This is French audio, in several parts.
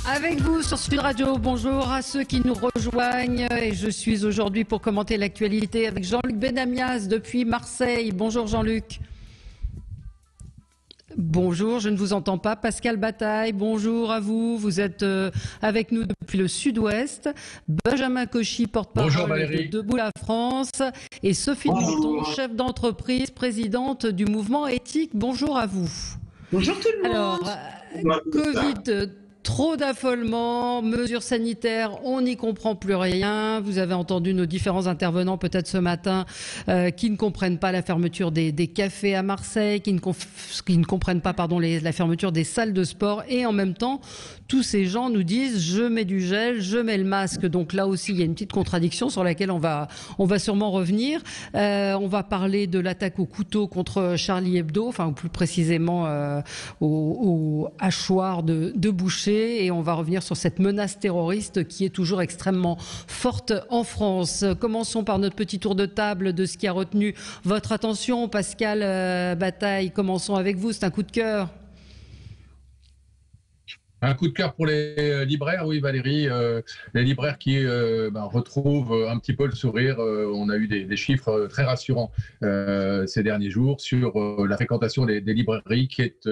Avec vous sur Sud Radio, bonjour à ceux qui nous rejoignent et je suis aujourd'hui pour commenter l'actualité avec Jean-Luc Benamias depuis Marseille. Bonjour Jean-Luc. Bonjour, je ne vous entends pas. Pascal Bataille, bonjour à vous. Vous êtes avec nous depuis le sud-ouest. Benjamin Cauchy, porte-parole de Debout la France. Et Sophie Danton, chef d'entreprise, présidente du mouvement éthique. Bonjour à vous. Bonjour tout le monde. Alors, Covid, trop d'affolement, mesures sanitaires, on n'y comprend plus rien. Vous avez entendu nos différents intervenants peut-être ce matin qui ne comprennent pas la fermeture des cafés à Marseille, qui ne comprennent pas la fermeture des salles de sport. Et en même temps, tous ces gens nous disent je mets du gel, je mets le masque. Donc là aussi, il y a une petite contradiction sur laquelle on va sûrement revenir. On va parler de l'attaque au couteau contre Charlie Hebdo, enfin plus précisément au hachoir de Boucher. Et on va revenir sur cette menace terroriste qui est toujours extrêmement forte en France. Commençons par notre petit tour de table de ce qui a retenu votre attention. Pascal Bataille, commençons avec vous. C'est un coup de cœur. Un coup de cœur pour les libraires, oui Valérie, les libraires qui retrouvent un petit peu le sourire. On a eu des chiffres très rassurants ces derniers jours sur la fréquentation des librairies qui est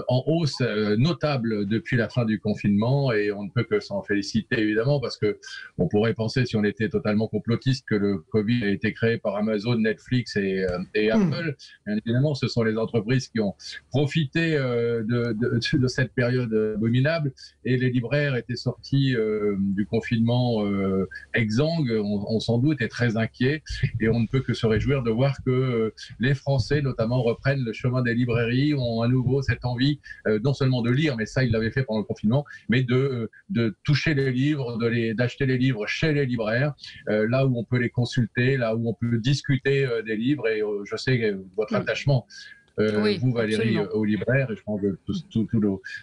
en hausse notable depuis la fin du confinement, et on ne peut que s'en féliciter évidemment, parce que on pourrait penser, si on était totalement complotiste, que le Covid a été créé par Amazon, Netflix et Apple. Bien évidemment, ce sont les entreprises qui ont profité de cette période abominable, et les libraires étaient sortis du confinement exsangues, on s'en doute, et très inquiets, et on ne peut que se réjouir de voir que les Français notamment reprennent le chemin des librairies, ont à nouveau cette envie non seulement de lire, mais ça ils l'avaient fait pendant le confinement, mais de toucher les livres, d'acheter les livres chez les libraires, là où on peut les consulter, là où on peut discuter des livres, et je sais votre attachement. Oui, vous Valérie, absolument. aux libraires, et je pense que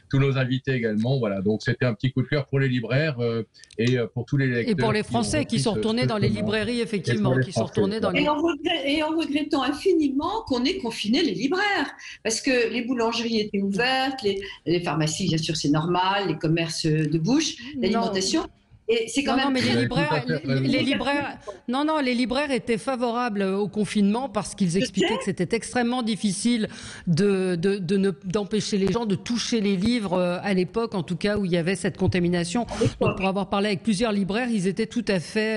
tous nos invités également. Voilà, donc c'était un petit coup de cœur pour les libraires et pour tous les lecteurs. Et pour les Français qui sont retournés dans les librairies, effectivement, qui sont retournés dans les... Et en regrettant infiniment qu'on ait confiné les libraires, parce que les boulangeries étaient ouvertes, les pharmacies, bien sûr, c'est normal, les commerces de bouche, l'alimentation. Et c'est quand même... mais les libraires étaient favorables au confinement parce qu'ils expliquaient que c'était extrêmement difficile d'empêcher les gens de toucher les livres à l'époque, en tout cas où il y avait cette contamination. Donc, pour avoir parlé avec plusieurs libraires, ils étaient tout à fait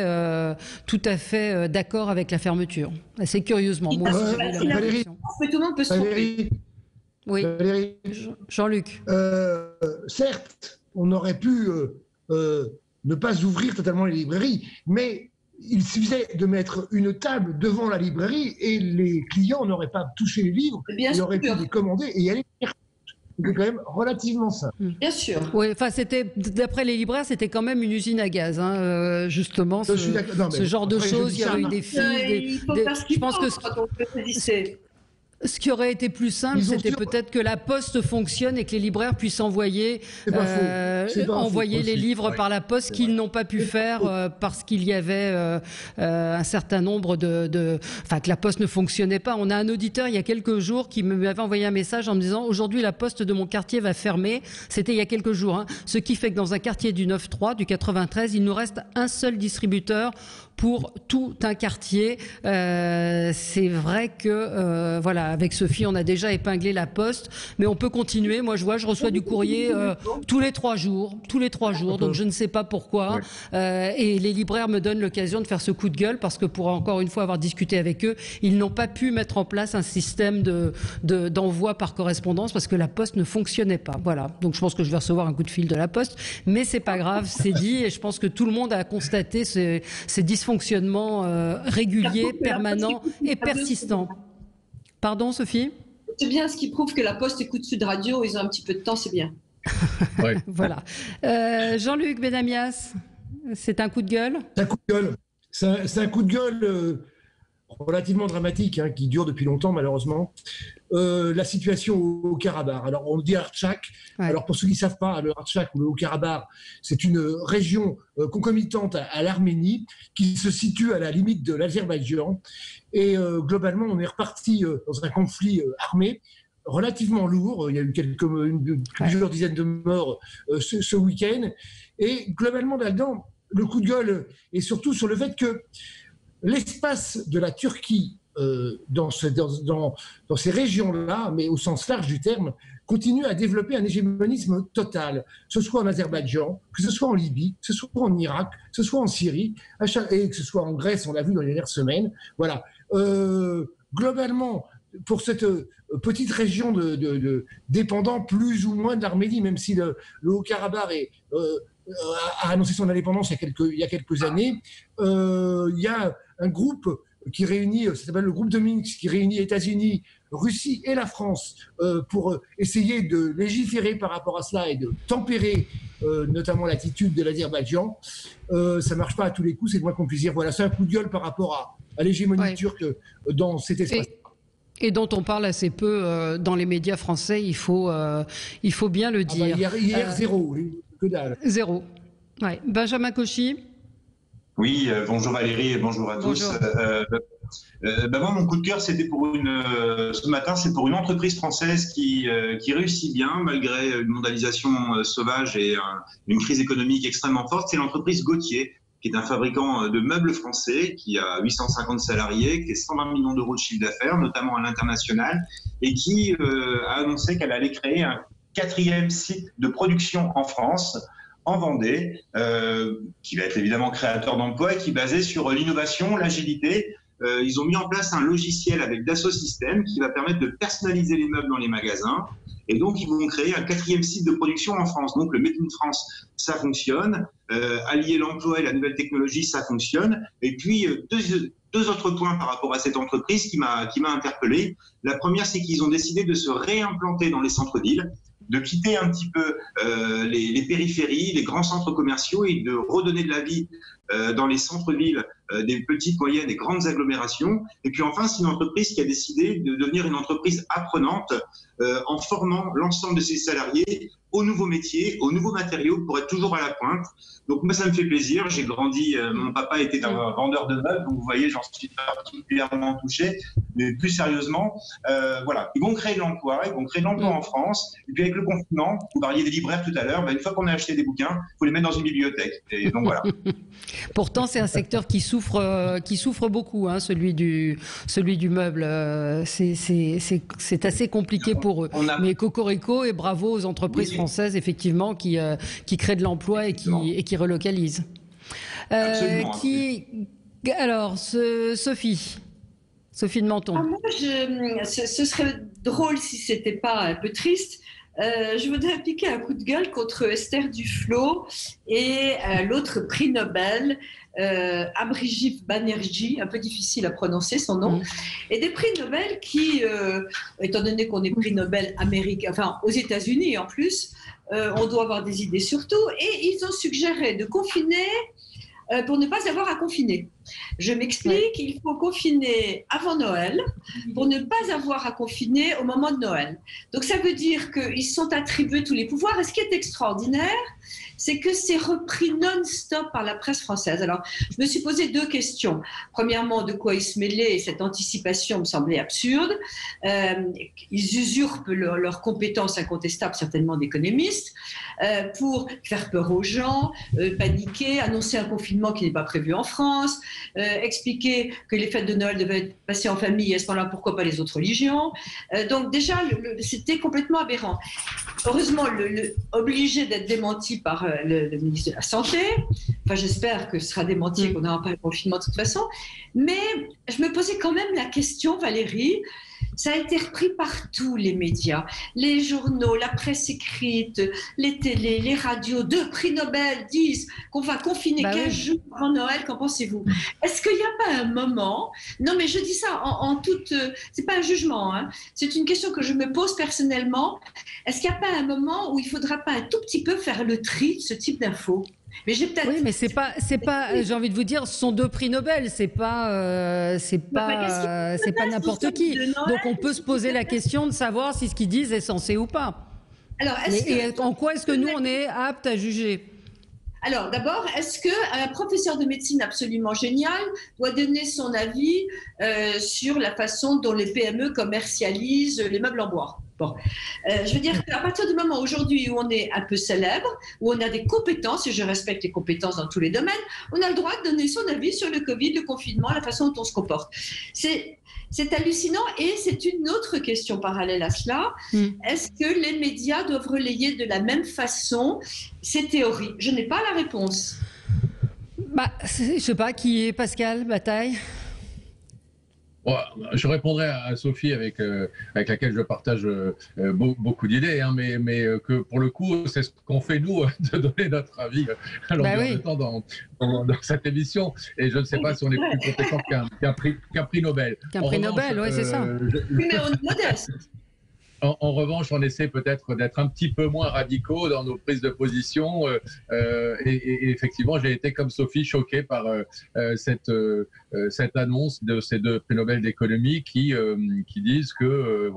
d'accord avec la fermeture. Assez curieusement. Moi, Valérie, tout le monde peut se tromper. Oui. Valérie, Jean-Luc. certes, on aurait pu ne pas ouvrir totalement les librairies, mais il suffisait de mettre une table devant la librairie et les clients n'auraient pas touché les livres, ils auraient pu les commander et y aller. C'était quand même relativement simple. Bien sûr. Oui, enfin, d'après les libraires, c'était quand même une usine à gaz, justement, ce genre de choses. Il y a eu des filles, je pense que ce qui aurait été plus simple, c'était peut-être que la poste fonctionne et que les libraires puissent envoyer les livres par la poste qu'ils n'ont pas pu faire parce qu'il y avait un certain nombre que la poste ne fonctionnait pas. On a un auditeur il y a quelques jours qui m'avait envoyé un message en me disant aujourd'hui la poste de mon quartier va fermer. C'était il y a quelques jours, ce qui fait que dans un quartier du 9-3, du 93, il nous reste un seul distributeur pour tout un quartier. C'est vrai que avec Sophie, on a déjà épinglé la poste, mais on peut continuer. Moi, je reçois du courrier tous les 3 jours, donc je ne sais pas pourquoi. Et les libraires me donnent l'occasion de faire ce coup de gueule parce que pour encore une fois avoir discuté avec eux, ils n'ont pas pu mettre en place un système d'envoi par correspondance parce que la poste ne fonctionnait pas. Voilà. Donc je pense que je vais recevoir un coup de fil de la poste, mais c'est pas grave, c'est dit, et je pense que tout le monde a constaté ces dysfonctionnements réguliers, permanents et persistants. Pardon, Sophie ? C'est bien, ce qui prouve que la Poste écoute Sud Radio, ils ont un petit peu de temps, c'est bien. Ouais. Voilà. Jean-Luc Benamias, c'est un coup de gueule ? C'est un coup de gueule. C'est un coup de gueule relativement dramatique, qui dure depuis longtemps, malheureusement. La situation au Haut-Karabakh. Alors, on dit Artsakh. Ouais. Alors, pour ceux qui ne savent pas, le Artsakh ou le Haut-Karabakh, c'est une région concomitante à l'Arménie qui se situe à la limite de l'Azerbaïdjan. Et globalement, on est reparti dans un conflit armé relativement lourd. Il y a eu plusieurs dizaines de morts ce week-end. Et globalement, là-dedans, le coup de gueule est surtout sur le fait que l'espace de la Turquie dans ces régions-là, mais au sens large du terme, continue à développer un hégémonisme total, que ce soit en Azerbaïdjan, que ce soit en Libye, que ce soit en Irak, que ce soit en Syrie, et que ce soit en Grèce, on l'a vu dans les dernières semaines. Voilà. Globalement, pour cette petite région de dépendant plus ou moins de l'Arménie, même si le Haut-Karabakh a annoncé son indépendance il y a quelques années, il y a un groupe qui réunit, ça s'appelle le groupe de Minsk, qui réunit États-Unis, Russie et la France pour essayer de légiférer par rapport à cela et de tempérer notamment l'attitude de l'Azerbaïdjan. Ça ne marche pas à tous les coups, c'est le moins qu'on puisse dire. Voilà, c'est un coup de gueule par rapport à l'hégémonie turque dans cet espace. Et dont on parle assez peu dans les médias français, il faut bien le dire. Hier zéro, oui, que dalle. Zéro. Ouais. Benjamin Cauchy. Oui, bonjour Valérie et bonjour à tous. Moi, mon coup de cœur, c'était ce matin, c'est pour une entreprise française qui réussit bien malgré une mondialisation sauvage et une crise économique extrêmement forte. C'est l'entreprise Gauthier, qui est un fabricant de meubles français, qui a 850 salariés, qui a 120 millions d'euros de chiffre d'affaires, notamment à l'international, et qui a annoncé qu'elle allait créer un 4e site de production en France, en Vendée, qui va être évidemment créateur d'emplois et qui est basé sur l'innovation, l'agilité. Ils ont mis en place un logiciel avec Dassault Systèmes qui va permettre de personnaliser les meubles dans les magasins. Et donc, ils vont créer un 4e site de production en France. Donc, le Made in France, ça fonctionne. Allier l'emploi et la nouvelle technologie, ça fonctionne. Et puis, deux autres points par rapport à cette entreprise qui m'a interpellé. La première, c'est qu'ils ont décidé de se réimplanter dans les centres-villes, de quitter un petit peu les périphéries, les grands centres commerciaux et de redonner de la vie dans les centres-villes, des petites, moyennes et grandes agglomérations. Et puis enfin, c'est une entreprise qui a décidé de devenir une entreprise apprenante en formant l'ensemble de ses salariés aux nouveaux métiers, aux nouveaux matériaux pour être toujours à la pointe. Donc moi, ça me fait plaisir. J'ai grandi, mon papa était un vendeur de meubles, donc vous voyez, j'en suis particulièrement touché. Mais plus sérieusement, voilà, ils vont créer de l'emploi, en France. Et puis avec le confinement, vous parliez des libraires tout à l'heure, une fois qu'on a acheté des bouquins, il faut les mettre dans une bibliothèque. Et donc voilà. Pourtant, c'est un secteur qui souffre beaucoup, hein, celui du meuble. C'est assez compliqué pour eux. Mais cocorico et bravo aux entreprises françaises, effectivement, qui créent de l'emploi et qui relocalisent. Alors, Sophie de Menton. Moi, ce serait drôle si c'était pas un peu triste. Je voudrais piquer un coup de gueule contre Esther Duflo et l'autre prix Nobel, Abhijit Banerjee, un peu difficile à prononcer son nom, et des prix Nobel qui, étant donné qu'on est prix Nobel américain, enfin aux États-Unis en plus, on doit avoir des idées sur tout, et ils ont suggéré de confiner pour ne pas avoir à confiner. Je m'explique, il faut confiner avant Noël pour ne pas avoir à confiner au moment de Noël. Donc ça veut dire qu'ils sont attribués tous les pouvoirs. Et ce qui est extraordinaire, c'est que c'est repris non-stop par la presse française. Alors, je me suis posé 2 questions. Premièrement, de quoi ils se mêlaient, et cette anticipation me semblait absurde. Ils usurpent leurs compétences incontestables, certainement d'économistes, pour faire peur aux gens, paniquer, annoncer un confinement qui n'est pas prévu en France, expliquer que les fêtes de Noël devaient être passées en famille, et à ce moment-là, pourquoi pas les autres religions. Donc déjà, c'était complètement aberrant. Heureusement, obligé d'être démenti par le ministre de la Santé. Enfin, j'espère que ce sera démenti et qu'on n'aura pas le confinement de toute façon. Mais je me posais quand même la question, Valérie, ça a été repris par tous les médias, les journaux, la presse écrite, les télés, les radios. 2 prix Nobel disent qu'on va confiner 15 jours avant Noël. Qu'en pensez-vous? Est-ce qu'il n'y a pas un moment... Non, mais je dis ça en toute... c'est pas un jugement, hein. C'est une question que je me pose personnellement. Est-ce qu'il n'y a pas un moment où il ne faudra pas un tout petit peu faire le tri de ce type d'infos? Mais oui, mais c'est pas. J'ai envie de vous dire, ce sont 2 prix Nobel. C'est pas n'importe qui. Donc on peut se poser la question de savoir si ce qu'ils disent est censé ou pas. Alors, en quoi est-ce que nous on est apte à juger? Alors d'abord, est-ce qu'un professeur de médecine absolument génial doit donner son avis sur la façon dont les PME commercialisent les meubles en bois? Bon, je veux dire qu'à partir du moment aujourd'hui où on est un peu célèbre, où on a des compétences, et je respecte les compétences dans tous les domaines, on a le droit de donner son avis sur le Covid, le confinement, la façon dont on se comporte. C'est hallucinant, et c'est une autre question parallèle à cela. Est-ce que les médias doivent relayer de la même façon ces théories? Je n'ai pas la réponse. Je ne sais pas, qui est Pascal Bataille? Je répondrai à Sophie avec laquelle je partage beaucoup d'idées, hein, mais que pour le coup, c'est ce qu'on fait nous, de donner notre avis à longueur de temps dans cette émission. Et je ne sais pas si on est plus compétent qu'un prix Nobel. Qu'un prix Nobel, oui, c'est ça. Oui, mais on est modeste. En revanche, on essaie peut-être d'être un petit peu moins radicaux dans nos prises de position. Et effectivement, j'ai été, comme Sophie, choqué par cette annonce de ces 2 prix Nobel d'économie qui disent que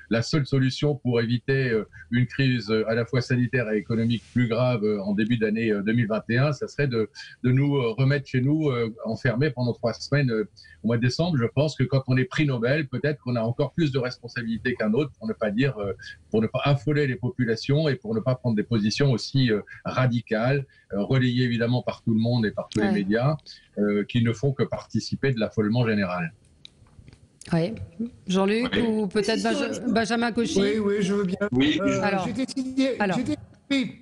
la seule solution pour éviter une crise à la fois sanitaire et économique plus grave en début d'année 2021, ça serait de nous remettre chez nous enfermés pendant 3 semaines au mois de décembre. Je pense que quand on est prix Nobel, peut-être qu'on a encore plus de responsabilités qu'un autre, pour ne pas affoler les populations et pour ne pas prendre des positions aussi radicales, relayées évidemment par tout le monde et par tous les médias, qui ne font que participer de l'affolement général. Oui. Jean-Luc ou peut-être Benjamin Cauchy? Oui, je veux bien. Oui. J'ai été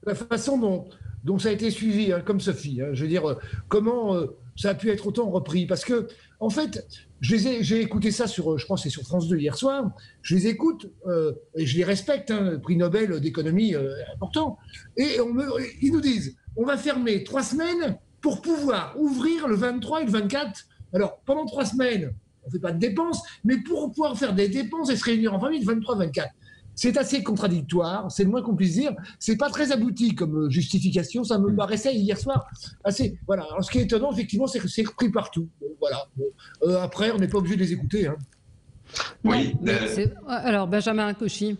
la façon dont ça a été suivi, hein, comme Sophie. Hein, je veux dire, comment ça a pu être autant repris. Parce que, en fait, j'ai écouté ça je crois que c'est sur France 2 hier soir, je les écoute et je les respecte, hein, le prix Nobel d'économie important. Et ils nous disent, on va fermer 3 semaines pour pouvoir ouvrir le 23 et le 24. Alors, pendant 3 semaines, on ne fait pas de dépenses, mais pour pouvoir faire des dépenses et se réunir en famille le 23-24. C'est assez contradictoire, c'est le moins qu'on puisse dire. C'est pas très abouti comme justification, ça me paraissait hier soir assez. Voilà. Alors, ce qui est étonnant, effectivement, c'est que c'est repris partout. Voilà. Après, on n'est pas obligé de les écouter. Hein. Oui. Alors, Benjamin Cauchy.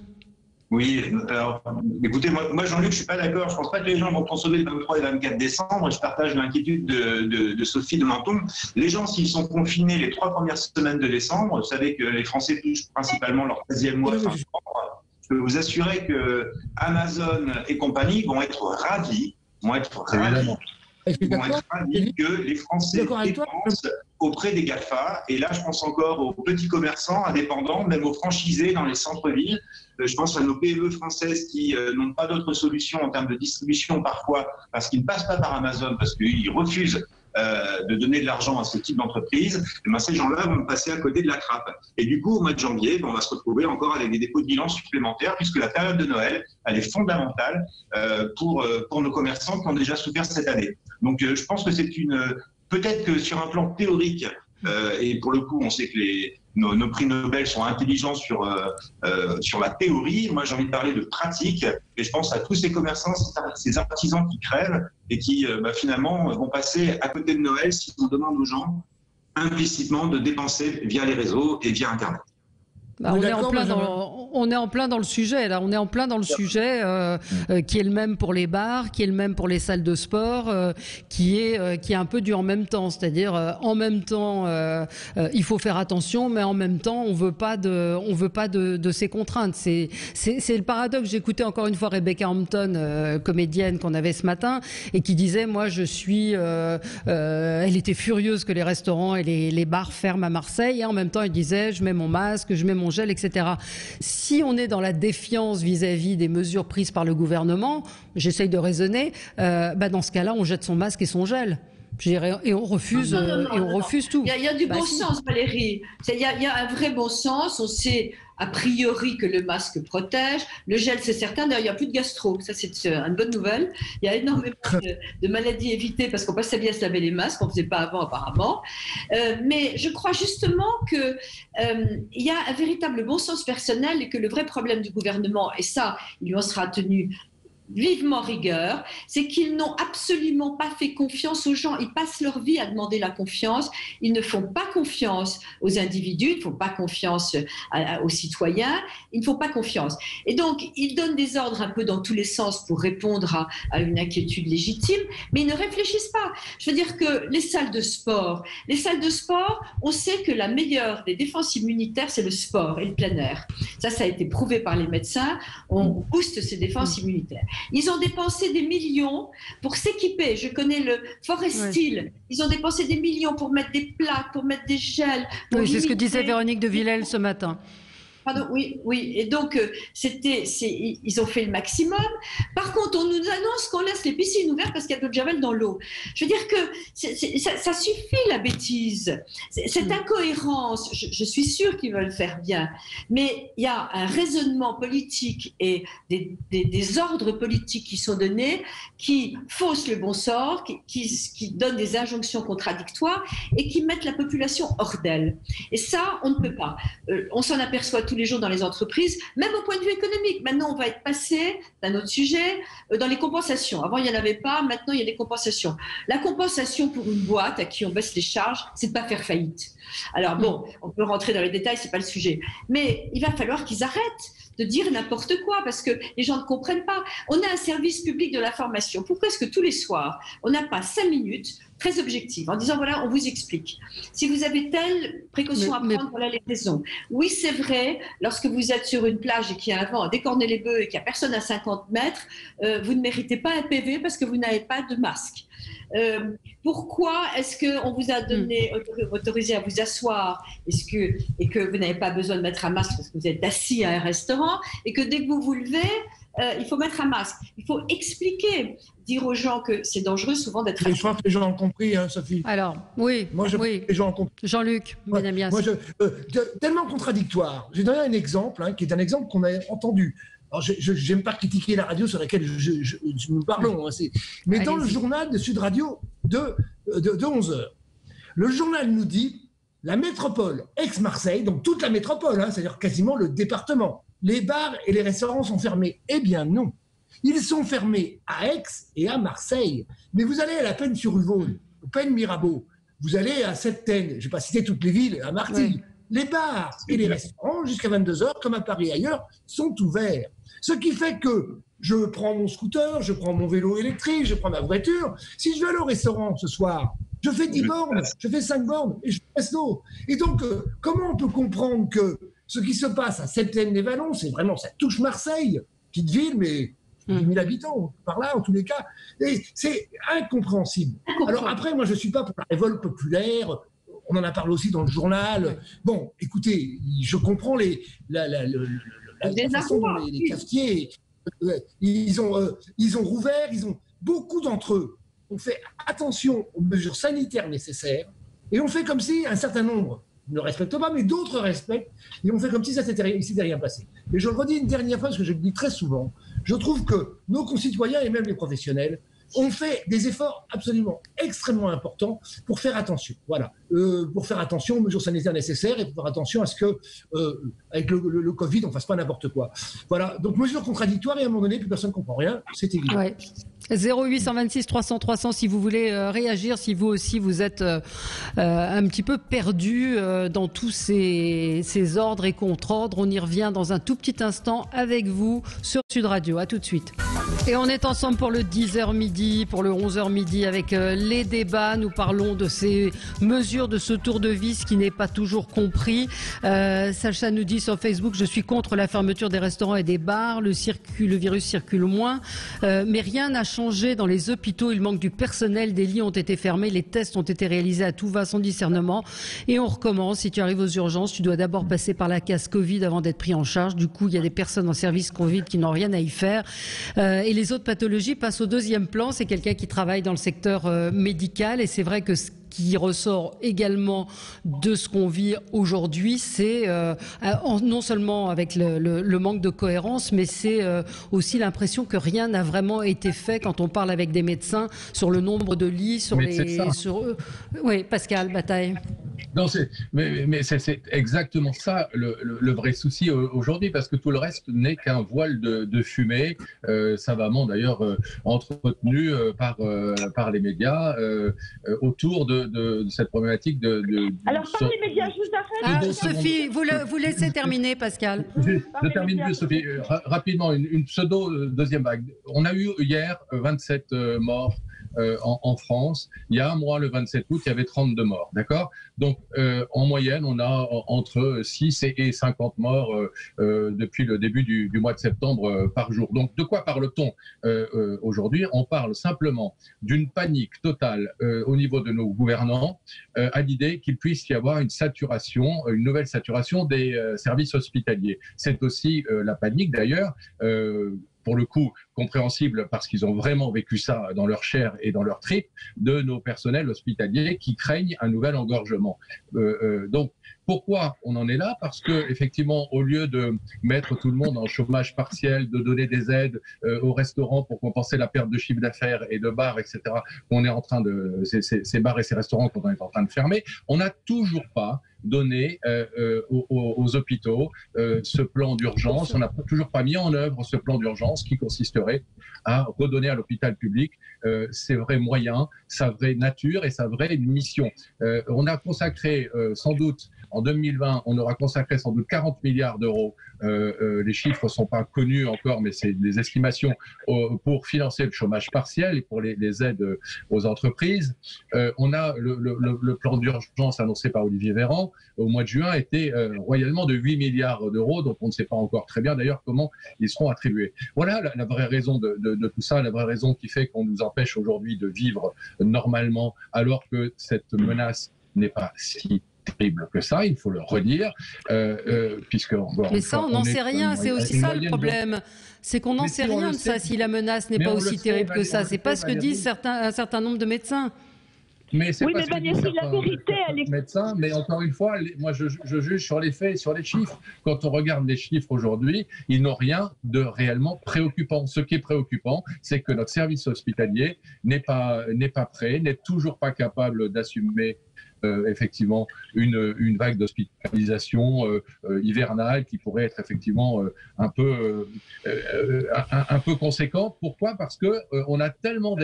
Oui, alors écoutez, moi Jean-Luc, je ne suis pas d'accord. Je ne pense pas que les gens vont consommer le 23 et le 24 décembre. Je partage l'inquiétude de Sophie de Menton. Les gens, s'ils sont confinés les 3 premières semaines de décembre, vous savez que les Français touchent principalement leur 13e mois fin décembre. Je peux vous assurer que Amazon et compagnie vont être ravis. Que les Français dépensent auprès des GAFA. Et là, je pense encore aux petits commerçants indépendants, même aux franchisés dans les centres-villes. Je pense à nos PME françaises qui n'ont pas d'autre solution en termes de distribution parfois, parce qu'ils ne passent pas par Amazon, parce qu'ils refusent de donner de l'argent à ce type d'entreprise. Et ces gens-là vont passer à côté de la trappe. Et du coup, au mois de janvier, on va se retrouver encore avec des dépôts de bilan supplémentaires, puisque la période de Noël, elle est fondamentale pour nos commerçants qui ont déjà souffert cette année. Donc, je pense que c'est peut-être que sur un plan théorique, et pour le coup, on sait que nos prix Nobel sont intelligents sur la théorie. Moi, j'ai envie de parler de pratique. Et je pense à tous ces commerçants, ces artisans qui crèvent et qui, finalement, vont passer à côté de Noël si on demande aux gens implicitement de dépenser via les réseaux et via Internet. On est en plein dans le sujet là. On est en plein dans le sujet qui est le même pour les bars, qui est le même pour les salles de sport, qui est un peu du en même temps. C'est-à-dire en même temps, il faut faire attention, mais en même temps, on veut pas de ces contraintes. C'est le paradoxe. J'écoutais encore une fois Rebecca Hampton, comédienne qu'on avait ce matin, et qui disait moi elle était furieuse que les restaurants et les bars ferment à Marseille, et en même temps elle disait je mets mon masque, je mets mon gel, etc. Si on est dans la défiance vis-à-vis des mesures prises par le gouvernement, j'essaye de raisonner, dans ce cas-là, on jette son masque et son gel. Et on refuse, refuse tout. Il y a du bon sens, Valérie. Il y a un vrai bon sens. On sait a priori que le masque protège. Le gel, c'est certain. D'ailleurs, il n'y a plus de gastro. Ça, c'est une bonne nouvelle. Il y a énormément de maladies évitées parce qu'on passait bien à se laver les masques. On ne faisait pas avant, apparemment. Mais je crois justement qu'il y a un véritable bon sens personnel et que le vrai problème du gouvernement, et ça, il lui en sera tenu vivement rigueur, c'est qu'ils n'ont absolument pas fait confiance aux gens. Ils passent leur vie à demander la confiance. Ils ne font pas confiance aux individus, ils ne font pas confiance aux citoyens, ils ne font pas confiance. Et donc, ils donnent des ordres un peu dans tous les sens pour répondre à une inquiétude légitime, mais ils ne réfléchissent pas. Je veux dire que les salles de sport, on sait que la meilleure des défenses immunitaires, c'est le sport et le plein air. Ça a été prouvé par les médecins. On booste ces défenses immunitaires. Ils ont dépensé des millions pour s'équiper. Je connais le Forest Hill. Ils ont dépensé des millions pour mettre des plaques, pour mettre des gels. Oui, c'est ce que disait Véronique de Villèle ce matin. Pardon, oui. Et donc, ils ont fait le maximum. Par contre, on nous annonce qu'on laisse les piscines ouvertes parce qu'il y a de l'eau de javel dans l'eau. Je veux dire que ça suffit, la bêtise. Cette incohérence, je suis sûre qu'ils veulent faire bien. Mais il y a un raisonnement politique et des ordres politiques qui sont donnés qui faussent le bon sort, qui donnent des injonctions contradictoires et qui mettent la population hors d'elle. Et ça, on ne peut pas. On s'en aperçoit tous les jours dans les entreprises, même au point de vue économique. Maintenant, on va être passé d'un autre sujet dans les compensations. Avant, il n'y en avait pas. Maintenant, il y a des compensations. La compensation pour une boîte à qui on baisse les charges, c'est de ne pas faire faillite. Alors bon, on peut rentrer dans les détails, c'est pas le sujet. Mais il va falloir qu'ils arrêtent de dire n'importe quoi parce que les gens ne comprennent pas. On a un service public de l'information. Pourquoi est-ce que tous les soirs, on n'a pas 5 minutes très objectives en disant voilà, on vous explique. Si vous avez telle précaution à prendre, voilà les raisons. Oui, c'est vrai, lorsque vous êtes sur une plage et qu'il y a un vent à décorner les bœufs et qu'il n'y a personne à 50 mètres, vous ne méritez pas un PV parce que vous n'avez pas de masque. Pourquoi est-ce qu'on vous a autorisé à vous asseoir et que vous n'avez pas besoin de mettre un masque parce que vous êtes assis à un restaurant et que dès que vous vous levez, il faut mettre un masque. Il faut expliquer, dire aux gens que c'est dangereux souvent d'être assis. Je crois que les gens ont compris, hein, Sophie. Alors, oui. Les gens ont compris. Jean-Luc, Benamias. Tellement contradictoire. J'ai donné un exemple, qui est un exemple qu'on a entendu. Alors, je n'aime pas critiquer la radio sur laquelle nous parlons, mais dans le journal de Sud Radio de 11h, le journal nous dit la métropole ex-Marseille, donc toute la métropole, c'est-à-dire quasiment le département, les bars et les restaurants sont fermés. Eh bien non, ils sont fermés à Aix et à Marseille. Mais vous allez à la Peine-sur-Yvonne, au Peine-Mirabeau, vous allez à Septène, je ne vais pas citer toutes les villes, à Martigues. Oui. Les bars et les restaurants, jusqu'à 22h, comme à Paris et ailleurs, sont ouverts. Ce qui fait que je prends mon scooter, je prends mon vélo électrique, je prends ma voiture. Si je vais aller au restaurant ce soir, je fais 10 bornes, je fais 5 bornes et je fais resto. Et donc, comment on peut comprendre que ce qui se passe à Septène-les-Vallons, c'est vraiment, ça touche Marseille, petite ville, mais 10 000 habitants, par là, en tous les cas. Et c'est incompréhensible. Alors après, moi, je ne suis pas pour la révolte populaire. On en a parlé aussi dans le journal. Bon, écoutez, je comprends la façon dont les cafetiers, ils ont rouvert, beaucoup d'entre eux ont fait attention aux mesures sanitaires nécessaires et on fait comme si un certain nombre ne respectent pas, mais d'autres respectent et on fait comme si ça s'était rien passé. Et je le redis une dernière fois, parce que je le dis très souvent, je trouve que nos concitoyens et même les professionnels ont fait des efforts absolument extrêmement importants pour faire attention. Voilà, pour faire attention aux mesures sanitaires nécessaires et pour faire attention à ce que, avec le Covid, on ne fasse pas n'importe quoi. Voilà, donc mesures contradictoires et à un moment donné, plus personne ne comprend rien, c'est évident. Ouais. 0826 300 300 si vous voulez réagir, si vous aussi vous êtes un petit peu perdu dans tous ces ordres et contre-ordres. On y revient dans un tout petit instant avec vous sur Sud Radio. À tout de suite. Et on est ensemble pour le 10h midi, pour le 11h midi avec les débats. Nous parlons de ces mesures, de ce tour de vis qui n'est pas toujours compris. Sacha nous dit sur Facebook, je suis contre la fermeture des restaurants et des bars. Le virus circule moins, mais rien n'a changé dans les hôpitaux. Il manque du personnel, des lits ont été fermés, les tests ont été réalisés à tout va sans discernement. Et on recommence. Si tu arrives aux urgences, tu dois d'abord passer par la case Covid avant d'être pris en charge. Du coup, il y a des personnes en service Covid qui n'ont rien à y faire. Et les autres pathologies passent au deuxième plan. C'est quelqu'un qui travaille dans le secteur médical. Et c'est vrai que ce qui ressort également de ce qu'on vit aujourd'hui, c'est non seulement avec le manque de cohérence, mais c'est aussi l'impression que rien n'a vraiment été fait quand on parle avec des médecins sur le nombre de lits, sur oui, Pascal Bataille. Non, mais c'est exactement ça le vrai souci aujourd'hui, parce que tout le reste n'est qu'un voile de fumée, savamment d'ailleurs entretenu par les médias autour de cette problématique Alors, par les médias, je vous arrête. Sophie, vous laissez terminer, Pascal. Je termine juste, Sophie. Rapidement, une pseudo-deuxième vague. On a eu hier 27 morts en France. Il y a un mois, le 27 août, il y avait 32 morts. D'accord ? Donc, en moyenne, on a entre 6 et 50 morts depuis le début du mois de septembre par jour. Donc, de quoi parle-t-on aujourd'hui ? On parle simplement d'une panique totale au niveau de nos gouvernants à l'idée qu'il puisse y avoir une nouvelle saturation des services hospitaliers. C'est aussi la panique, d'ailleurs, pour le coup, compréhensible parce qu'ils ont vraiment vécu ça dans leur chair et dans leur tripes, de nos personnels hospitaliers qui craignent un nouvel engorgement. Donc, pourquoi on en est là ? Parce que, effectivement, au lieu de mettre tout le monde en chômage partiel, de donner des aides aux restaurants pour compenser la perte de chiffre d'affaires et de bars, etc., on est en train ces bars et ces restaurants qu'on est en train de fermer, on n'a toujours pas donné aux hôpitaux ce plan d'urgence. On n'a toujours pas mis en œuvre ce plan d'urgence qui consisterait à redonner à l'hôpital public ses vrais moyens, sa vraie nature et sa vraie mission. On a consacré sans doute, en 2020, on aura consacré sans doute 40 milliards d'euros. Les chiffres ne sont pas connus encore, mais c'est des estimations pour financer le chômage partiel et pour les aides aux entreprises. On a le plan d'urgence annoncé par Olivier Véran au mois de juin était royalement de 8 milliards d'euros, donc on ne sait pas encore très bien d'ailleurs comment ils seront attribués. Voilà la vraie raison de tout ça, la vraie raison qui fait qu'on nous empêche aujourd'hui de vivre normalement, alors que cette menace n'est pas si terrible que ça, il faut le redire, puisque... Mais ça, on n'en sait rien, c'est aussi ça le problème. C'est qu'on n'en sait rien de ça, si la menace n'est pas aussi terrible que ça. C'est pas ce que disent un certain nombre de médecins. Mais c'est oui, pas mais ce que Valérie, la vérité, elle est... médecins, mais encore une fois, moi je juge sur les faits, sur les chiffres. Quand on regarde les chiffres aujourd'hui, ils n'ont rien de réellement préoccupant. Ce qui est préoccupant, c'est que notre service hospitalier n'est pas prêt, n'est toujours pas capable d'assumer effectivement une vague d'hospitalisation hivernale qui pourrait être effectivement un peu conséquente. Pourquoi ? Parce que on a tellement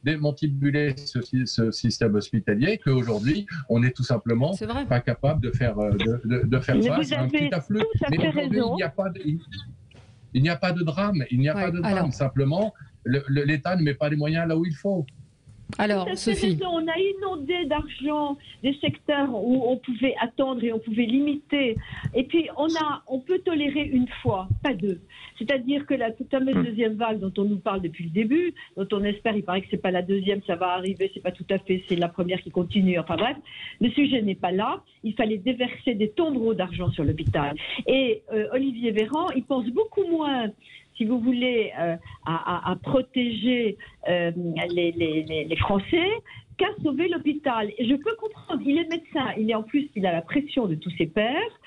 démantibulé ce système hospitalier qu'aujourd'hui, on n'est tout simplement pas capable de faire face à un petit afflux. Mais aujourd'hui, il n'y a pas de drame. Il n'y a pas de drame. Simplement, l'État ne met pas les moyens là où il faut. Alors, Sophie. On a inondé d'argent des secteurs où on pouvait attendre et on pouvait limiter. Et puis, on peut tolérer une fois, pas deux. C'est-à-dire que la fameuse deuxième vague dont on nous parle depuis le début, dont on espère, il paraît que c'est pas la deuxième, ça va arriver, c'est pas tout à fait, c'est la première qui continue. Enfin bref, le sujet n'est pas là. Il fallait déverser des tombereaux d'argent sur l'hôpital. Et Olivier Véran, il pense beaucoup moins, si vous voulez, à protéger les Français qu'à sauver l'hôpital. Et je peux comprendre, il est médecin, il a la pression de tous ses pairs.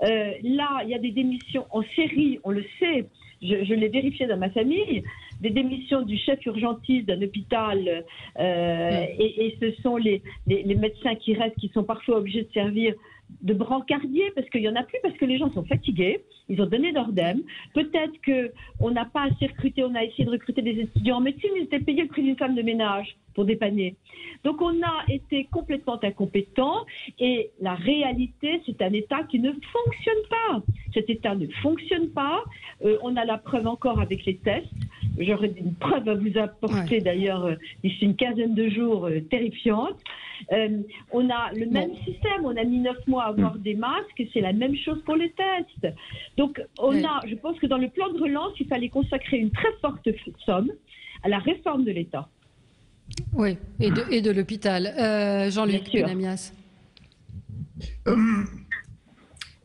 Là, il y a des démissions en série, on le sait, je l'ai vérifié dans ma famille, des démissions du chef urgentiste d'un hôpital et ce sont les médecins qui restent, qui sont parfois obligés de servir de brancardier parce qu'il n'y en a plus, parce que les gens sont fatigués, ils ont donné l'ordem. Peut-être qu'on n'a pas assez recruté, on a essayé de recruter des étudiants en médecine, ils étaient payés le prix d'une femme de ménage pour dépanner. Donc on a été complètement incompétents et la réalité, c'est un État qui ne fonctionne pas. Cet État ne fonctionne pas. On a la preuve encore avec les tests. J'aurais une preuve à vous apporter d'ailleurs d'ici une quinzaine de jours terrifiante. On a le même système, on a mis 9 mois à avoir des masques et c'est la même chose pour les tests. Donc je pense que dans le plan de relance, il fallait consacrer une très forte somme à la réforme de l'État. Oui, et de l'hôpital. Jean-Luc Benamias.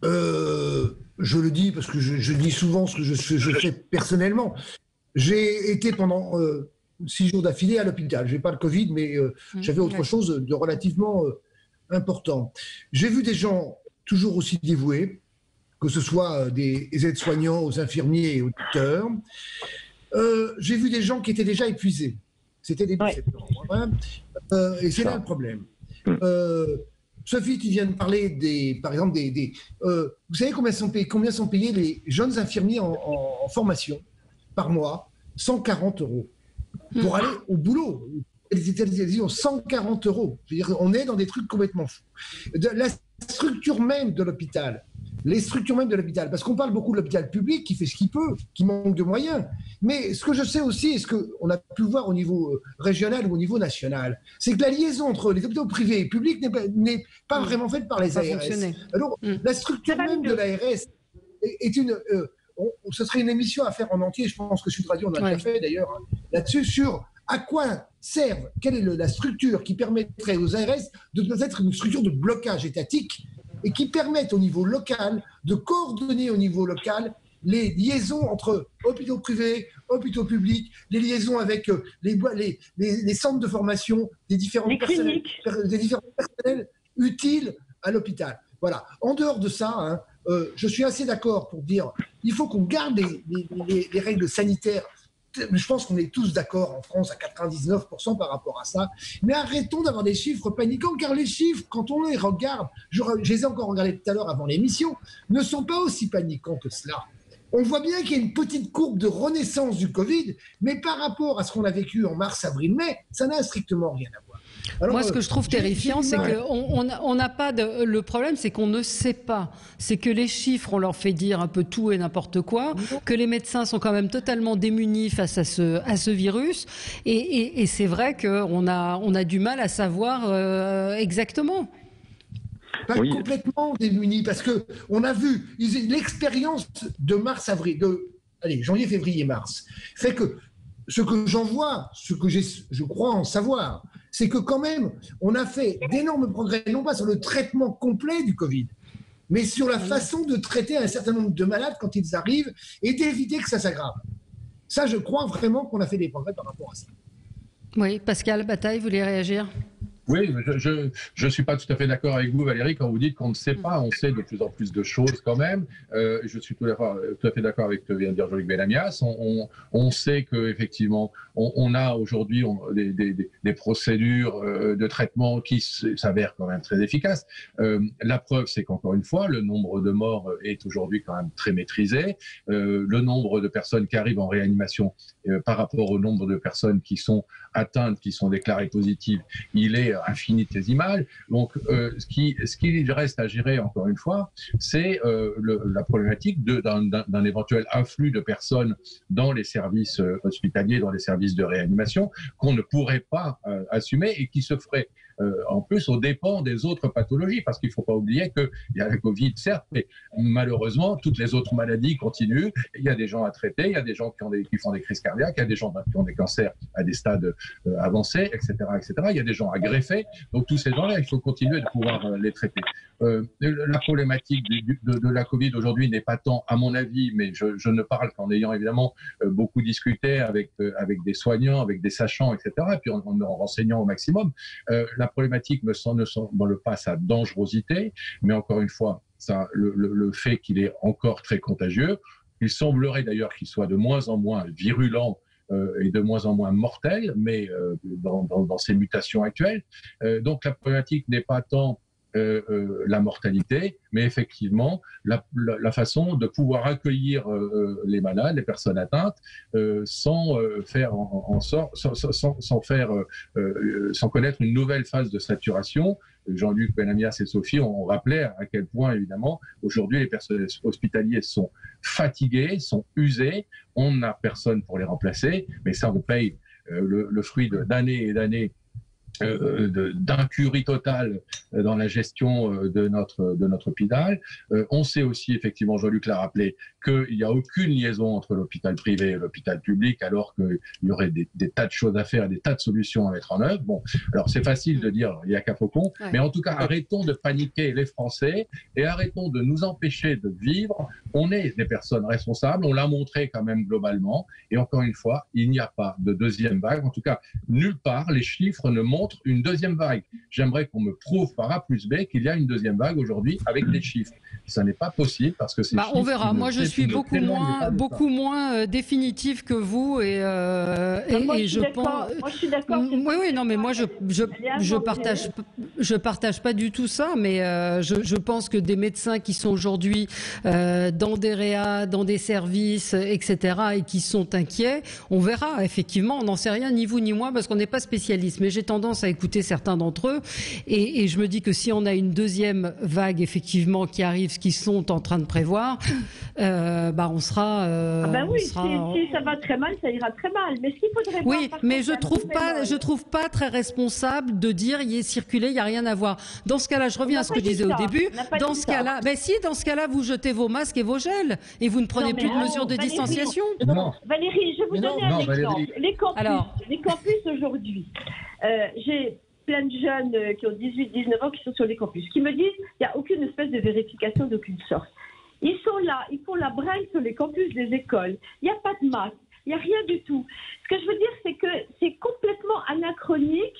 Je le dis parce que je dis souvent ce que je fais personnellement. J'ai été pendant 6 jours d'affilée à l'hôpital. Je n'ai pas le Covid, mais j'avais autre chose de relativement important. J'ai vu des gens toujours aussi dévoués, que ce soit des aides-soignants aux infirmiers et aux tuteurs. J'ai vu des gens qui étaient déjà épuisés. C'était début septembre. Et c'est là le problème. Sophie, tu viens de parler par exemple vous savez combien sont payés les jeunes infirmiers en formation par mois? 140 € pour aller au boulot. Les États-Unis ont 140 €. Je veux dire, on est dans des trucs complètement fous. La structure même de l'hôpital, parce qu'on parle beaucoup de l'hôpital public qui fait ce qu'il peut, qui manque de moyens. Mais ce que je sais aussi, et ce qu'on a pu voir au niveau régional ou au niveau national, c'est que la liaison entre les hôpitaux privés et publics n'est pas vraiment faite par les ARS. Alors, la structure même de l'ARS est une... ce serait une émission à faire en entier, je pense que Sud Radio en a déjà fait d'ailleurs, là-dessus, sur à quoi servent, quelle est la structure qui permettrait aux ARS de peut-être une structure de blocage étatique et qui permettent au niveau local de coordonner au niveau local les liaisons entre hôpitaux privés, hôpitaux publics, les liaisons avec les centres de formation des différents personnels utiles à l'hôpital. Voilà. En dehors de ça, je suis assez d'accord pour dire il faut qu'on garde les règles sanitaires. Je pense qu'on est tous d'accord en France à 99% par rapport à ça. Mais arrêtons d'avoir des chiffres paniquants, car les chiffres, quand on les regarde, je les ai encore regardés tout à l'heure avant l'émission, ne sont pas aussi paniquants que cela. On voit bien qu'il y a une petite courbe de renaissance du Covid, mais par rapport à ce qu'on a vécu en mars, avril, mai, ça n'a strictement rien à voir. Alors, moi, ce que je trouve terrifiant, c'est qu'on n'a pas de... Le problème, c'est qu'on ne sait pas. C'est que les chiffres, on leur fait dire un peu tout et n'importe quoi, que les médecins sont quand même totalement démunis face à ce virus. Et c'est vrai qu'on a du mal à savoir exactement. Pas complètement démunis, parce qu'on a vu l'expérience de mars-avril, janvier, février, mars, fait que ce que j'en vois, ce que je crois en savoir, c'est que quand même, on a fait d'énormes progrès, non pas sur le traitement complet du Covid, mais sur la façon de traiter un certain nombre de malades quand ils arrivent et d'éviter que ça s'aggrave. Ça, je crois vraiment qu'on a fait des progrès par rapport à ça. Oui, Pascal Bataille, vous voulez réagir ? Oui, je ne suis pas tout à fait d'accord avec vous, Valérie, quand vous dites qu'on ne sait pas. On sait de plus en plus de choses quand même. Je suis tout à fait d'accord avec ce que vient de dire Jean-Luc Benamias. On sait qu'effectivement, on a aujourd'hui des procédures de traitement qui s'avèrent quand même très efficaces. La preuve, c'est qu'encore une fois, le nombre de morts est aujourd'hui quand même très maîtrisé. Le nombre de personnes qui arrivent en réanimation par rapport au nombre de personnes qui sont atteintes, qui sont déclarées positives, il est infinitésimal. Donc, ce qui reste à gérer, encore une fois, c'est la problématique d'un éventuel afflux de personnes dans les services hospitaliers, dans les services de réanimation, qu'on ne pourrait pas assumer et qui se ferait en plus aux dépens des autres pathologies, parce qu'il ne faut pas oublier qu'il y a la Covid, certes, mais malheureusement, toutes les autres maladies continuent. Il y a des gens à traiter, il y a des gens qui font des crises cardiaques, il y a des gens qui ont des cancers à des stades avancés, etc., etc. Il y a des gens à greffer. Donc, tous ces gens-là, il faut continuer de pouvoir les traiter. La problématique de la Covid aujourd'hui n'est pas tant, à mon avis, mais je ne parle qu'en ayant évidemment beaucoup discuté avec des soignants, avec des sachants, etc., et puis en renseignant au maximum. La problématique ne semble pas sa dangerosité, mais encore une fois, le fait qu'il est encore très contagieux. Il semblerait d'ailleurs qu'il soit de moins en moins virulent et de moins en moins mortel, mais dans ces mutations actuelles. Donc la problématique n'est pas tant la mortalité, mais effectivement la façon de pouvoir accueillir les malades, les personnes atteintes, sans connaître une nouvelle phase de saturation. Jean-Luc Benamias et Sophie ont rappelé à quel point, évidemment, aujourd'hui, les personnels hospitaliers sont fatigués, sont usés. On n'a personne pour les remplacer, mais ça, on paye le fruit d'années et d'années d'incurie totale dans la gestion de notre hôpital. On sait aussi, effectivement, Jean-Luc l'a rappelé, qu'il n'y a aucune liaison entre l'hôpital privé et l'hôpital public, alors qu'il y aurait des tas de choses à faire, des tas de solutions à mettre en œuvre. Bon, alors c'est facile de dire il n'y a qu'à Faucon, mais en tout cas, arrêtons de paniquer les Français et arrêtons de nous empêcher de vivre. On est des personnes responsables, on l'a montré quand même globalement, et encore une fois, il n'y a pas de deuxième vague, en tout cas, nulle part, les chiffres ne montrent contre une deuxième vague. J'aimerais qu'on me prouve par A plus B qu'il y a une deuxième vague aujourd'hui avec des chiffres. Ça n'est pas possible parce que c'est. On verra. Moi, je suis beaucoup moins définitif que vous et je pense. Moi, je suis d'accord. Oui, non, mais moi, je partage pas du tout ça, mais je pense que des médecins qui sont aujourd'hui dans des réas, dans des services, etc., et qui sont inquiets, on verra. Effectivement, on n'en sait rien, ni vous ni moi, parce qu'on n'est pas spécialiste. Mais j'ai tendance à écouter certains d'entre eux, et je me dis que si on a une deuxième vague, effectivement, qui arrive, ce qu'ils sont en train de prévoir, on sera. Si ça va très mal, ça ira très mal. Mais ce qu'il faudrait. Oui, mais je trouve pas très responsable de dire il est circulé, il n'y a rien à voir. Dans ce cas-là, je reviens à ce que je disais au début. Dans ce cas-là, vous jetez vos masques et vos gels et vous ne prenez plus de mesures de distanciation. Valérie, je vais vous donner un exemple. Les campus aujourd'hui. J'ai plein de jeunes qui ont 18-19 ans qui sont sur les campus, qui me disent qu'il n'y a aucune espèce de vérification d'aucune sorte. Ils sont là, ils font la bringue sur les campus des écoles. Il n'y a pas de masque, il n'y a rien du tout. Ce que je veux dire, c'est que c'est complètement anachronique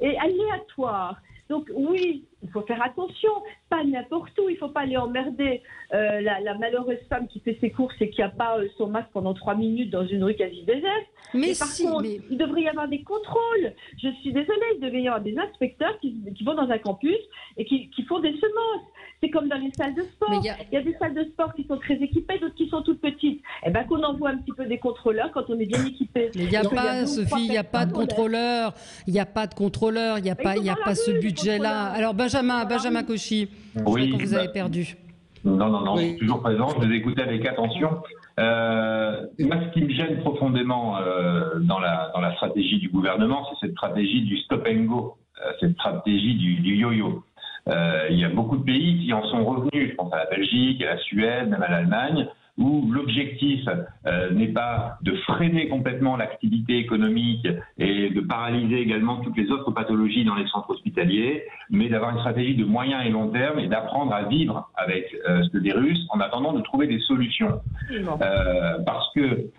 et aléatoire. Donc oui, il faut faire attention, pas n'importe où, il ne faut pas aller emmerder la malheureuse femme qui fait ses courses et qui n'a pas son masque pendant 3 minutes dans une rue quasi déserte. Mais par contre, il devrait y avoir des contrôles. Je suis désolée, il devrait y avoir des inspecteurs qui vont dans un campus et qui font des semences. C'est comme dans les salles de sport. Il y a des salles de sport qui sont très équipées, d'autres qui sont toutes petites. Eh bien, qu'on envoie un petit peu des contrôleurs quand on est bien équipé. Mais il n'y a pas, Sophie, il n'y a pas de contrôleurs. Il n'y a pas de contrôleurs, il n'y a pas ce budget-là. Alors, Benjamin Cauchy, oui, que vous avez perdu. Non, je suis toujours présent, je vous écoute avec attention. Moi, ce qui me gêne profondément dans la stratégie du gouvernement, c'est cette stratégie du stop and go, cette stratégie du yo-yo. Il y a beaucoup de pays qui en sont revenus, je pense à la Belgique, à la Suède, même à l'Allemagne, où l'objectif n'est pas de freiner complètement l'activité économique et de paralyser également toutes les autres pathologies dans les centres hospitaliers, mais d'avoir une stratégie de moyen et long terme et d'apprendre à vivre avec ce virus en attendant de trouver des solutions. Parce que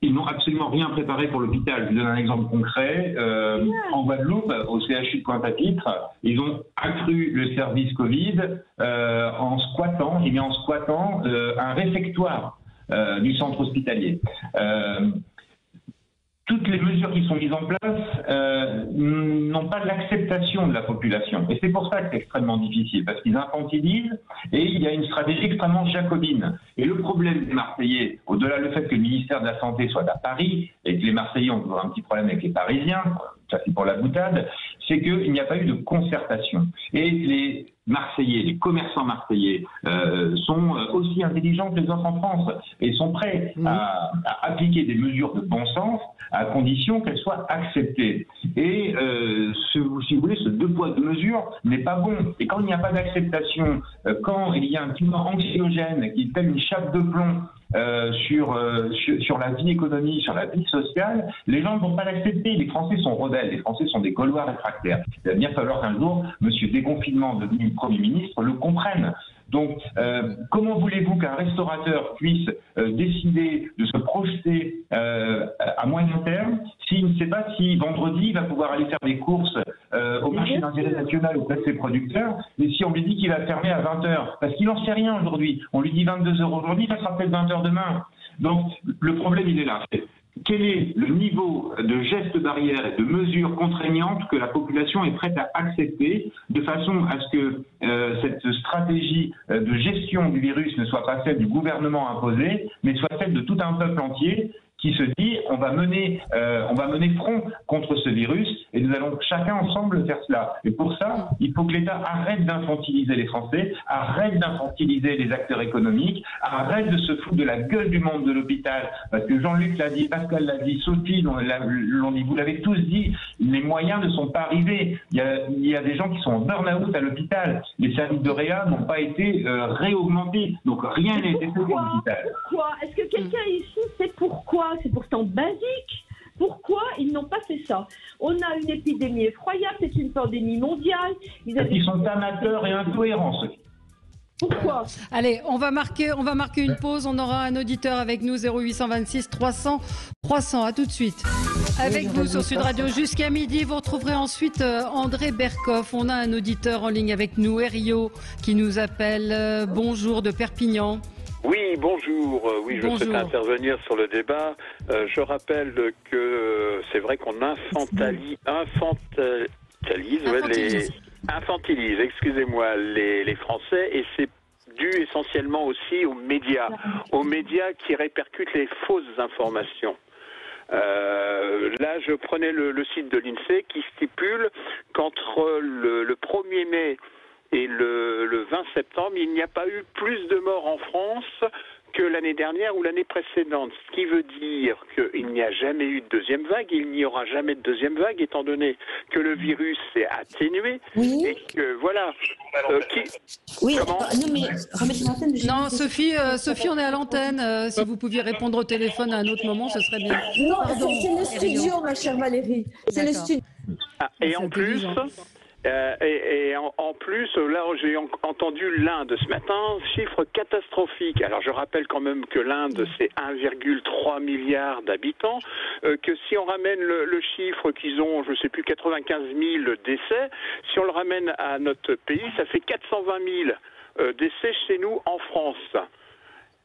ils n'ont absolument rien préparé pour l'hôpital. Je vous donne un exemple concret. En Guadeloupe, au CHU de Pointe-à-Pitre, ils ont accru le service Covid en squattant un réfectoire du centre hospitalier. Toutes les mesures qui sont mises en place n'ont pas l'acceptation de la population. Et c'est pour ça que c'est extrêmement difficile, parce qu'ils infantilisent et il y a une stratégie extrêmement jacobine. Et le problème des Marseillais, au-delà du fait que le ministère de la Santé soit à Paris et que les Marseillais ont toujours un petit problème avec les Parisiens, ça c'est pour la boutade, c'est qu'il n'y a pas eu de concertation. Et les Marseillais, les commerçants marseillais sont aussi intelligents que les autres en France et sont prêts à appliquer des mesures de bon sens à condition qu'elles soient acceptées. Et si vous voulez, ce deux poids deux mesures n'est pas bon. Et quand il n'y a pas d'acceptation, quand il y a un climat anxiogène qui est tel une chape de plomb sur la vie économique, sur la vie sociale, les gens ne vont pas l'accepter. Les Français sont rebelles, les Français sont des Gaulois réfractaires. Il va bien falloir qu'un jour, monsieur Déconfinement, devenu Premier ministre, le comprenne. Donc, comment voulez-vous qu'un restaurateur puisse décider de se projeter à moyen terme s'il ne sait pas si vendredi il va pouvoir aller faire des courses au marché d'intérêt national auprès de ses producteurs, et si on lui dit qu'il va fermer à 20h, parce qu'il n'en sait rien aujourd'hui. On lui dit 22h aujourd'hui, ça sera peut-être 20h demain. Donc, le problème, il est là. Quel est le niveau de gestes barrières et de mesures contraignantes que la population est prête à accepter de façon à ce que cette stratégie de gestion du virus ne soit pas celle du gouvernement imposé, mais soit celle de tout un peuple entier qui se dit on va mener front contre ce virus et nous allons chacun ensemble faire cela. Et pour ça, il faut que l'État arrête d'infantiliser les Français, arrête d'infantiliser les acteurs économiques, arrête de se foutre de la gueule du monde de l'hôpital. Parce que Jean-Luc l'a dit, Pascal l'a dit, Sophie l'ont dit, vous l'avez tous dit, les moyens ne sont pas arrivés. Il y a des gens qui sont en burn-out à l'hôpital. Les services de réa n'ont pas été réaugmentés. Donc rien n'a été fait pour l'hôpital. Pourquoi ? Est-ce que quelqu'un ici sait pourquoi ? C'est pourtant basique. Pourquoi ils n'ont pas fait ça? On a une épidémie effroyable, c'est une pandémie mondiale. Ils sont amateurs et incohérents. Pourquoi? Allez, on va marquer une pause. On aura un auditeur avec nous, 0826 300 300. À tout de suite. Avec vous sur Sud Radio jusqu'à midi. Vous retrouverez ensuite André Berkoff. On a un auditeur en ligne avec nous, Rio, qui nous appelle. Bonjour de Perpignan. Oui, bonjour. Oui, je souhaite intervenir sur le débat. Je rappelle que c'est vrai qu'on infantilise, excusez-moi, les Français, et c'est dû essentiellement aussi aux médias qui répercutent les fausses informations. Là, je prenais le site de l'INSEE qui stipule qu'entre le 1er mai et le 20 septembre, il n'y a pas eu plus de morts en France que l'année dernière ou l'année précédente. Ce qui veut dire qu'il n'y a jamais eu de deuxième vague, il n'y aura jamais de deuxième vague, étant donné que le virus s'est atténué. Oui. Et que, voilà. Oui, non, Sophie, on est à l'antenne. Si vous pouviez répondre au téléphone à un autre moment, ce serait bien. Non, c'est le studio, ma chère Valérie. C'est le studio. Et en plus... en plus, là, j'ai entendu l'Inde ce matin, chiffre catastrophique. Alors, je rappelle quand même que l'Inde, c'est 1,3 milliard d'habitants, que si on ramène le chiffre qu'ils ont, je ne sais plus, 95 000 décès, si on le ramène à notre pays, ça fait 420 000 décès chez nous en France.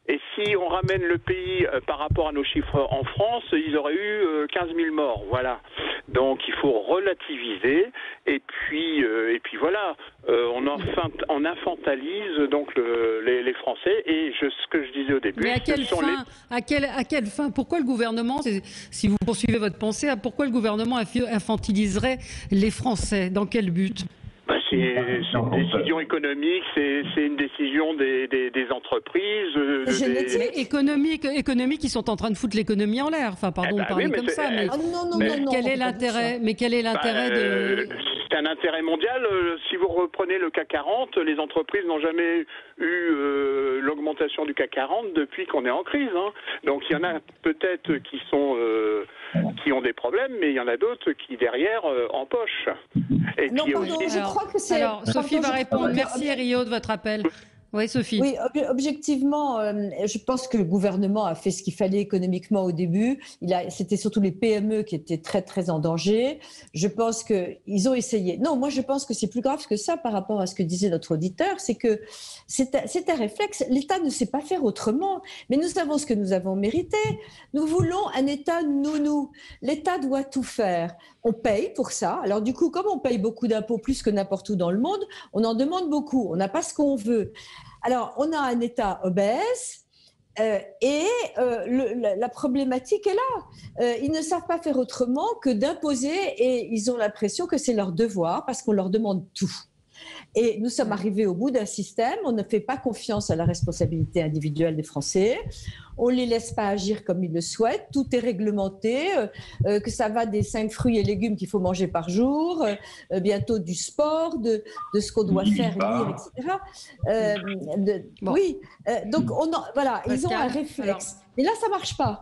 Et si on ramène le pays par rapport à nos chiffres en France, ils auraient eu 15 000 morts. Voilà. Donc il faut relativiser. Et puis voilà, on infantilise donc les Français. Et ce que je disais au début. Mais à quelle fin? Pourquoi le gouvernement, si vous poursuivez votre pensée, pourquoi le gouvernement infantiliserait les Français? Dans quel but? C'est une décision économique, c'est une décision des entreprises. Économiques, ils sont en train de foutre l'économie en l'air. Enfin, pardon de parler comme ça, mais quel est l'intérêt de... C'est un intérêt mondial. Si vous reprenez le CAC 40, les entreprises n'ont jamais eu l'augmentation du CAC 40 depuis qu'on est en crise. Hein. Donc il y en a peut-être qui ont des problèmes, mais il y en a d'autres qui derrière empochent. Et non, puis pardon, aussi... je crois que c'est... Alors, Sophie va répondre. Merci, Rio, de votre appel. Oui, Sophie. Oui, objectivement, je pense que le gouvernement a fait ce qu'il fallait économiquement au début. C'était surtout les PME qui étaient très, très en danger. Je pense qu'ils ont essayé. Non, moi, je pense que c'est plus grave que ça par rapport à ce que disait notre auditeur. C'est que c'est un réflexe. L'État ne sait pas faire autrement. Mais nous savons ce que nous avons mérité. Nous voulons un État nounou. L'État doit tout faire. On paye pour ça. Alors du coup, comme on paye beaucoup d'impôts, plus que n'importe où dans le monde, on en demande beaucoup. On n'a pas ce qu'on veut. Alors, on a un État obèse et la problématique est là. Ils ne savent pas faire autrement que d'imposer et ils ont l'impression que c'est leur devoir parce qu'on leur demande tout. Et nous sommes arrivés au bout d'un système, on ne fait pas confiance à la responsabilité individuelle des Français, on ne les laisse pas agir comme ils le souhaitent, tout est réglementé, que ça va des 5 fruits et légumes qu'il faut manger par jour, bientôt du sport, de ce qu'on doit faire, lire, etc. Oui, donc voilà, ils ont un réflexe. Mais là, ça ne marche pas.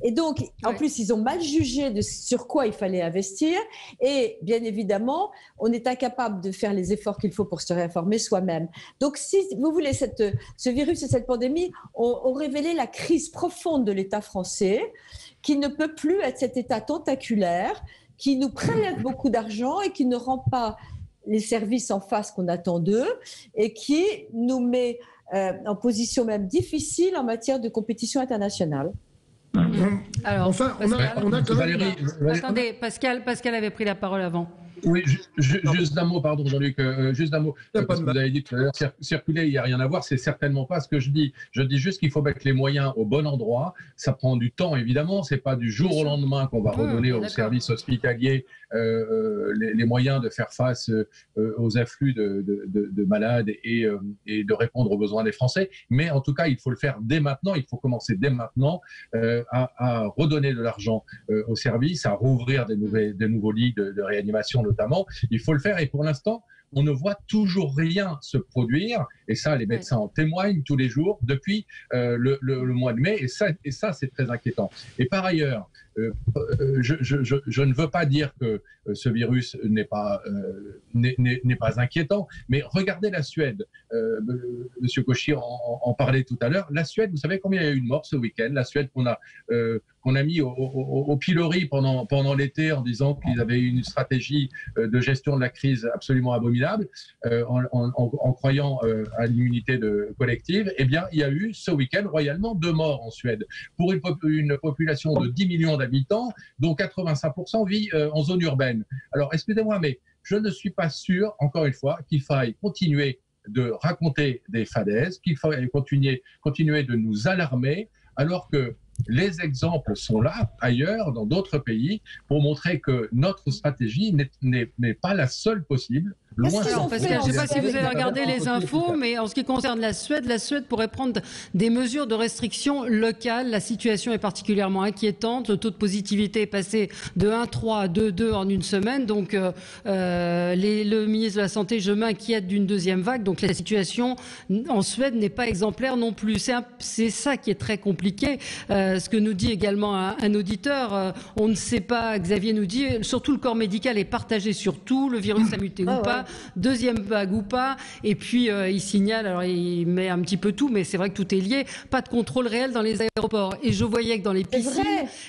Et donc, en plus, ils ont mal jugé sur quoi il fallait investir. Et bien évidemment, on est incapable de faire les efforts qu'il faut pour se réinformer soi-même. Donc, si vous voulez, ce virus et cette pandémie ont révélé la crise profonde de l'État français, qui ne peut plus être cet État tentaculaire, qui nous prélève beaucoup d'argent et qui ne rend pas les services en face qu'on attend d'eux et qui nous met en position même difficile en matière de compétition internationale. Alors, enfin, on a quand même... Attendez, Pascal avait pris la parole avant. Oui, juste d'un mot, pardon Jean-Luc, juste d'un mot. Parce que vous avez dit tout à l'heure, circuler, il n'y a rien à voir, c'est certainement pas ce que je dis. Je dis juste qu'il faut mettre les moyens au bon endroit. Ça prend du temps, évidemment. C'est pas du jour au lendemain qu'on va redonner aux services hospitaliers les moyens de faire face aux afflux de malades et de répondre aux besoins des Français. Mais en tout cas, il faut le faire dès maintenant. Il faut commencer dès maintenant à redonner de l'argent aux services, à rouvrir des nouveaux lits de réanimation notamment. Il faut le faire et pour l'instant, on ne voit toujours rien se produire, et ça, les médecins en témoignent tous les jours depuis le mois de mai, et ça c'est très inquiétant. Et par ailleurs, je ne veux pas dire que ce virus n'est pas inquiétant, mais regardez la Suède. Monsieur Cauchy en parlait tout à l'heure. La Suède, vous savez combien il y a eu de morts ce week-end? La Suède qu'on a mis au pilori pendant l'été en disant qu'ils avaient une stratégie de gestion de la crise absolument abominable, en croyant à l'immunité collective. Eh bien, il y a eu ce week-end royalement 2 morts en Suède pour une population de 10 millions d'habitants, dont 85% vit en zone urbaine. Alors, excusez-moi, mais je ne suis pas sûr, encore une fois, qu'il faille continuer de raconter des falaises, qu'il faille continuer de nous alarmer, alors que les exemples sont là, ailleurs, dans d'autres pays, pour montrer que notre stratégie n'est pas la seule possible. Loin s'en faut. Je ne sais pas si vous avez regardé les infos, mais en ce qui concerne la Suède pourrait prendre des mesures de restriction locales. La situation est particulièrement inquiétante. Le taux de positivité est passé de 1,3 à 2,2 en une semaine. Donc, le ministre de la Santé, je m'inquiète d'une deuxième vague. Donc, la situation en Suède n'est pas exemplaire non plus. C'est ça qui est très compliqué. Ce que nous dit également un auditeur, on ne sait pas, Xavier nous dit, surtout le corps médical est partagé sur tout, le virus a muté ou pas, deuxième vague ou pas, et puis il signale, alors il met un petit peu tout, mais c'est vrai que tout est lié, pas de contrôle réel dans les aéroports. Et je voyais que dans les piscines,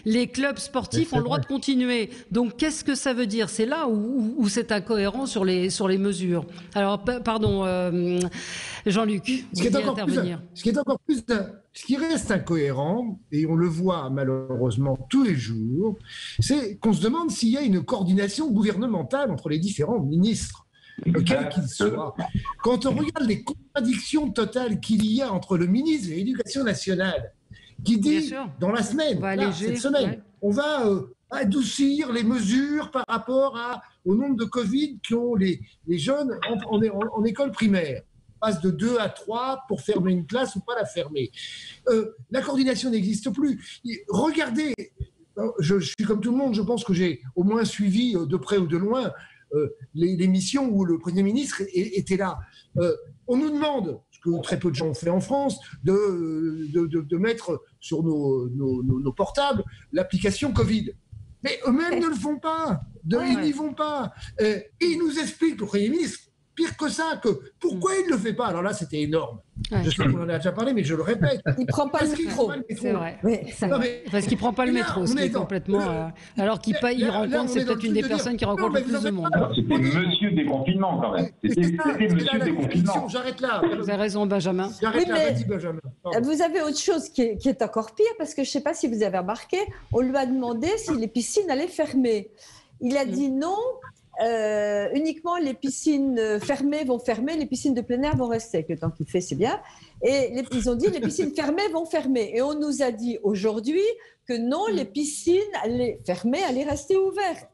les clubs sportifs ont le droit de continuer. Donc qu'est-ce que ça veut dire? C'est là où c'est incohérent sur les mesures. Alors, pardon, Jean-Luc, ce qui reste incohérent, et on le voit malheureusement tous les jours, c'est qu'on se demande s'il y a une coordination gouvernementale entre les différents ministres, quels qu'ils soient. Quand on regarde les contradictions totales qu'il y a entre le ministre de l'Éducation nationale, qui dit dans la semaine, cette semaine, on va adoucir les mesures par rapport au nombre de Covid qu'ont les jeunes en école primaire. Passe de 2 à 3 pour fermer une classe ou pas la fermer. La coordination n'existe plus. Regardez, je suis comme tout le monde, je pense que j'ai au moins suivi de près ou de loin l'émission où le Premier ministre était là. On nous demande, ce que très peu de gens ont fait en France, de mettre sur nos portables l'application Covid. Mais eux-mêmes ne le font pas. Ils n'y vont pas. Et ils nous expliquent, le Premier ministre, pire que ça, pourquoi il ne le fait pas? Alors là, c'était énorme. Je sais qu'on en a déjà parlé, mais je le répète. Il ne prend pas le métro. C'est vrai. Parce qu'il ne prend pas le métro, ce qui est complètement... alors qu'il rencontre, c'est peut-être une des personnes qui rencontre le plus de monde. C'était monsieur déconfinement, quand même. C'était monsieur déconfinement. J'arrête là. Vous avez raison, Benjamin. J'arrête là, vas-y, Benjamin. Vous avez autre chose qui est encore pire, parce que je ne sais pas si vous avez remarqué, on lui a demandé si les piscines allaient fermer. Il a dit non. Uniquement les piscines fermées vont fermer, les piscines de plein air vont rester. Avec le temps qu'il fait, c'est bien. Et ils ont dit les piscines fermées vont fermer. Et on nous a dit aujourd'hui que non, les piscines fermées allaient rester ouvertes.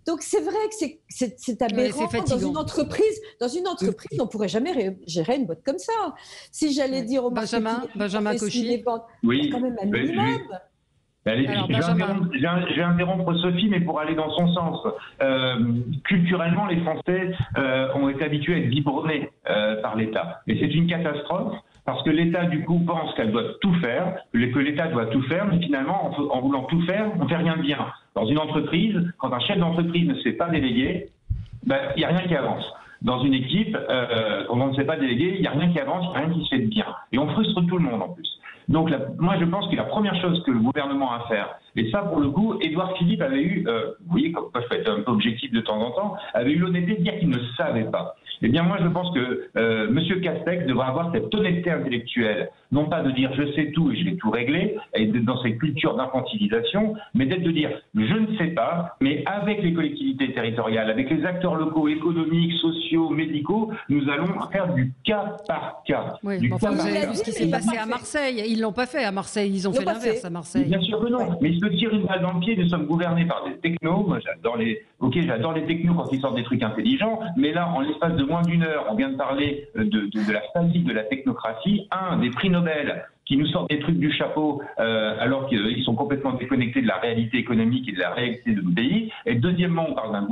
Donc c'est vrai que c'est aberrant. Dans une entreprise, on ne pourrait jamais gérer une boîte comme ça. Si j'allais dire au Benjamin Cauchy, oui, il y a quand même un minimum. Je vais interrompre Sophie, mais pour aller dans son sens. Culturellement, les Français ont été habitués à être biberonnés par l'État. Et c'est une catastrophe parce que l'État, du coup, pense qu'elle doit tout faire, que l'État doit tout faire, mais finalement, en voulant tout faire, on ne fait rien de bien. Dans une entreprise, quand un chef d'entreprise ne se fait pas déléguer, il n'y a rien qui avance. Dans une équipe, quand on ne sait pas déléguer, il n'y a rien qui avance, il n'y a rien qui se fait bien. Et on frustre tout le monde en plus. Donc moi je pense que la première chose que le gouvernement a à faire, et ça pour le coup, Édouard Philippe avait eu, vous voyez comme je peux être un peu objectif de temps en temps, avait eu l'honnêteté de dire qu'il ne savait pas. Eh bien moi je pense que M. Castex devra avoir cette honnêteté intellectuelle, non pas de dire je sais tout et je vais tout régler, et d'être dans cette culture d'infantilisation, mais d'être de dire je ne sais pas, mais avec les collectivités territoriales, avec les acteurs locaux, économiques, sociaux, médicaux, nous allons faire du cas par cas. Oui, vous avez vu ce qui s'est passé à Marseille. Ils ne l'ont pas fait à Marseille, ils ont fait l'inverse à Marseille. Bien sûr que non, mais il se tire une balle dans le pied, nous sommes gouvernés par des technos. Moi j'adore les technos quand ils sortent des trucs intelligents, mais là en l'espace de moins d'une heure, on vient de parler de la faillite de la technocratie. Un des prix Nobel qui nous sortent des trucs du chapeau alors qu'ils sont complètement déconnectés de la réalité économique et de la réalité de nos pays. Et deuxièmement, on parle d'un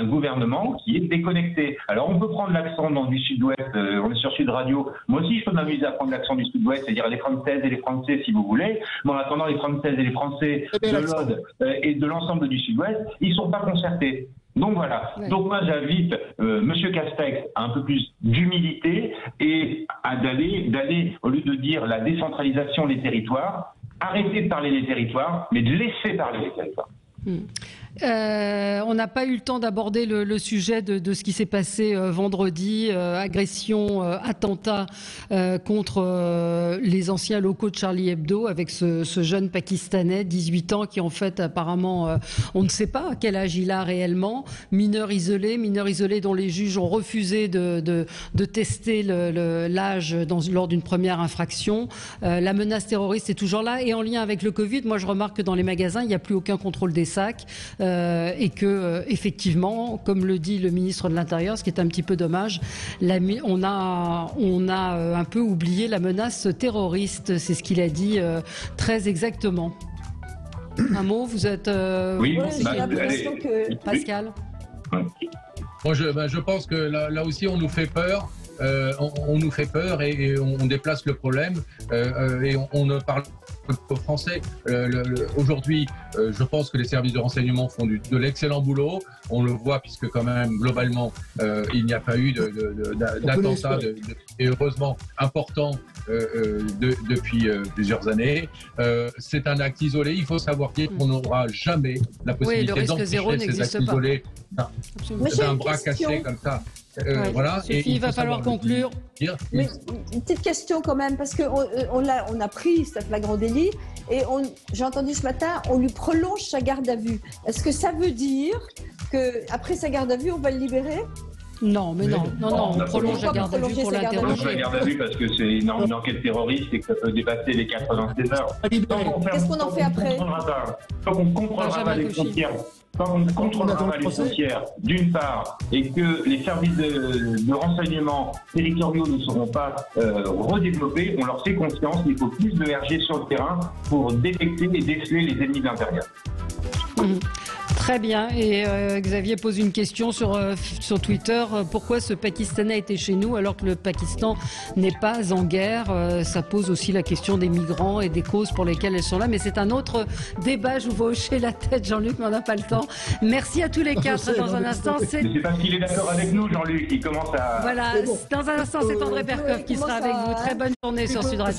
gouvernement qui est déconnecté. Alors on peut prendre l'accent du Sud-Ouest, on est sur Sud Radio. Moi aussi, je peux m'amuser à prendre l'accent du Sud-Ouest, c'est-à-dire les Françaises et les Français, si vous voulez. Mais en attendant, les Françaises et les Français de l'Aude et de l'ensemble du Sud-Ouest, ils sont pas concertés. Donc voilà. Ouais. Donc moi j'invite Monsieur Castex à un peu plus d'humilité et à d'aller au lieu de dire la décentralisation des territoires, arrêter de parler des territoires, mais de laisser parler les territoires. On n'a pas eu le temps d'aborder le sujet de ce qui s'est passé vendredi, agression, attentat contre les anciens locaux de Charlie Hebdo avec ce jeune Pakistanais, 18 ans, qui en fait apparemment, on ne sait pas à quel âge il a réellement, mineur isolé dont les juges ont refusé de tester l'âge lors d'une première infraction. La menace terroriste est toujours là et en lien avec le Covid, moi je remarque que dans les magasins, il n'y a plus aucun contrôle des sacs. Et que effectivement, comme le dit le ministre de l'Intérieur, ce qui est un petit peu dommage, on a un peu oublié la menace terroriste. C'est ce qu'il a dit très exactement. Un mot, vous êtes oui, Pascal. Moi, je pense que là aussi, on nous fait peur. On nous fait peur et on déplace le problème et on ne parle pas français. Aujourd'hui, je pense que les services de renseignement font de l'excellent boulot. On le voit puisque quand même, globalement, il n'y a pas eu d'attentat et heureusement important depuis plusieurs années. C'est un acte isolé. Il faut savoir qu'on n'aura jamais la possibilité d'empêcher ces actes isolés d'un bras cassé comme ça. Voilà. Sophie, il va falloir conclure. Mais une petite question quand même, parce qu'on a pris ce flagrant délit et j'ai entendu ce matin, on lui prolonge sa garde à vue. Est-ce que ça veut dire qu'après sa garde à vue, on va le libérer ? Non, on prolonge la garde à vue pour l'interroger. On prolonge la garde à vue parce que c'est une enquête terroriste et que ça peut dépasser les 96 heures. Qu'est-ce qu'on en fait après ? Tant qu'on ne contrôlera pas les frontières. Quand on ne contrôlera pas les frontières, d'une part, et que les services de renseignement territoriaux ne seront pas redéveloppés, on leur fait confiance, il faut plus de RG sur le terrain pour détecter et déceler les ennemis de l'intérieur. Très bien. Et Xavier pose une question sur Twitter. Pourquoi ce Pakistanais était chez nous alors que le Pakistan n'est pas en guerre ? Ça pose aussi la question des migrants et des causes pour lesquelles elles sont là. Mais c'est un autre débat. Je vous vois hocher la tête, Jean-Luc, mais on n'a pas le temps. Merci à tous les quatre. Dans un instant, c'est parce qu'il est d'accord avec nous, Jean-Luc. Il commence à... Voilà. Dans un instant, c'est André Percoff qui sera avec vous. Très bonne journée sur Sud Radio.